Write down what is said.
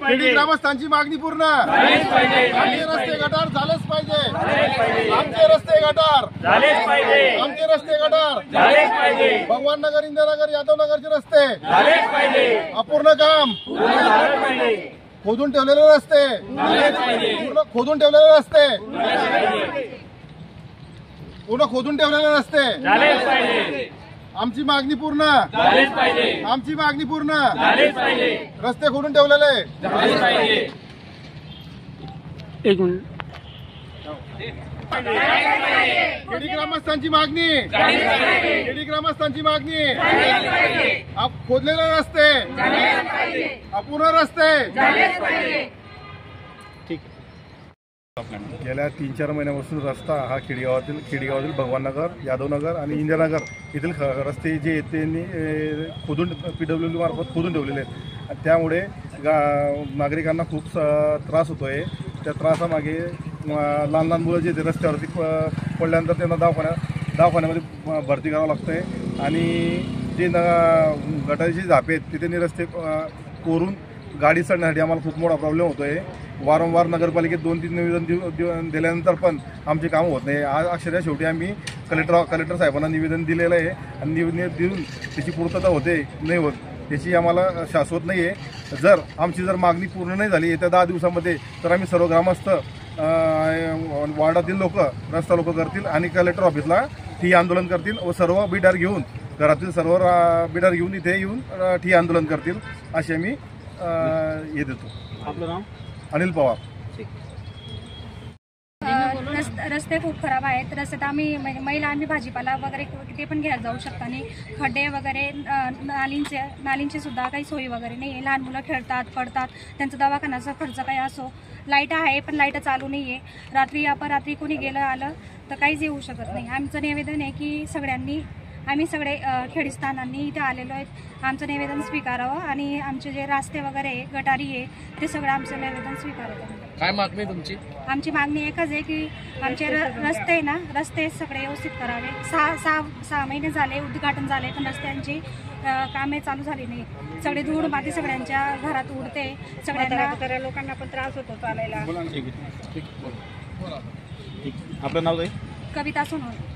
खेडी ग्रामस्थांची मागणी पूर्ण आमचे रस्ते गटार झालेच पाहिजे। आमचे रस्ते गटार झालेच पाहिजे। आमचे रस्ते गटार झालेच पाहिजे। भगवान नगर, इंदिरानगर, यादव नगरचे रस्ते झालेच पाहिजे। अपूर्ण काम खोदून ठेवलेले रस्ते पूर्ण खोदून ठेवलेले रस्ते पूर्ण खोदून ठेवलेले रस्ते झालेच पाहिजे। आमची मागणी पूर्ण झालीच पाहिजे। आमची मागणी पूर्ण झालीच पाहिजे। रस्ते खोदून ठेवलेले झालीच पाहिजे। एक मिनिट। खेडी ग्रामस्थांची मागणी खेडी ग्रामस्थांची मागणी खोदलेले रस्ते अपूर्ण रस्ते ठीक। गेल्या 3-4 महिन्यापासून रस्ता हा खेडेगावातील भगवाननगर, यादवनगर आणि इंदिरानगर येथील रस्ते जे त्यांनी खोदून PWD मार्फत खोदून ठेवलेले आहेत आणि त्यामुळे नागरिकांना खूप त्रास होतो आहे। त्या त्रासामागे लहान लहान मुलं जे रस्त्यावरती पडल्यानंतर त्यांना दवाखान्यामध्ये भरती करावं लागतं आहे आणि जे गटारीचे झापे आहेत ते त्यांनी रस्ते कोरून गाडी चढण्यासाठी आम्हाला खूप मोठा प्रॉब्लेम होतो आहे। वारंवार नगरपालिकेत 2-3 निवेदन दिल्यानंतर पण आमचे काम होत नाही। आज अक्षरशः शेवटी आम्ही कलेक्टर साहेबांना निवेदन दिलेलं आहे आणि निवेदन देऊन त्याची पूर्तता होते नाही होत त्याची आम्हाला शाश्वत नाही आहे। जर आमची मागणी पूर्ण नाही झाली येत्या 10 दिवसामध्ये तर आम्ही सर्व ग्रामस्थ वार्डातील रस्ता लोक करतील आणि कलेक्टर ऑफिसला ठिय्या आंदोलन करतील व सर्व बिडार घेऊन घरातील सर्व बिडार घेऊन इथे येऊन ठिय्या आंदोलन करतील असे आम्ही हे देतो। आपलं नाव? अनिल पवार। रस्ते खूप खराब आहेत। रस्त्यात आम्ही महिला आम्ही भाजीपाला वगैरे ते पण घ्यायला जाऊ शकतो आणि खड्डे वगैरे नालींची सुद्धा काही सोयी वगैरे नाही आहे। लहान मुलं खेळतात पडतात, त्यांचा दवाखान्याचा खर्च काही असो। लाईट आहे पण लाईट चालू नाही आहे। रात्री अपरात्री कोणी गेलं आलं तर काहीच येऊ शकत नाही। आमचं निवेदन आहे की आम्ही सगळे खेडीस्थानांनी इथे आलेलो आहेत, आमचं निवेदन स्वीकारावं आणि आमचे जे रस्ते वगैरे गटारी आहे ते सगळं आमचं निवेदन स्वीकारावं। काय मागणी तुमची? आमची मागणी एकच आहे की आमचे रस्ते सगळे व्यवस्थित करावे। 6 महिने झाले उद्घाटन झाले पण रस्त्यांची कामे चालू झाली नाही। सगळे धूळ माती सगळ्यांच्या घरात उडते, सगळ्यांना लोकांना पण त्रास होतो चालायला। आपलं नाव काय? कविता सोनवणे।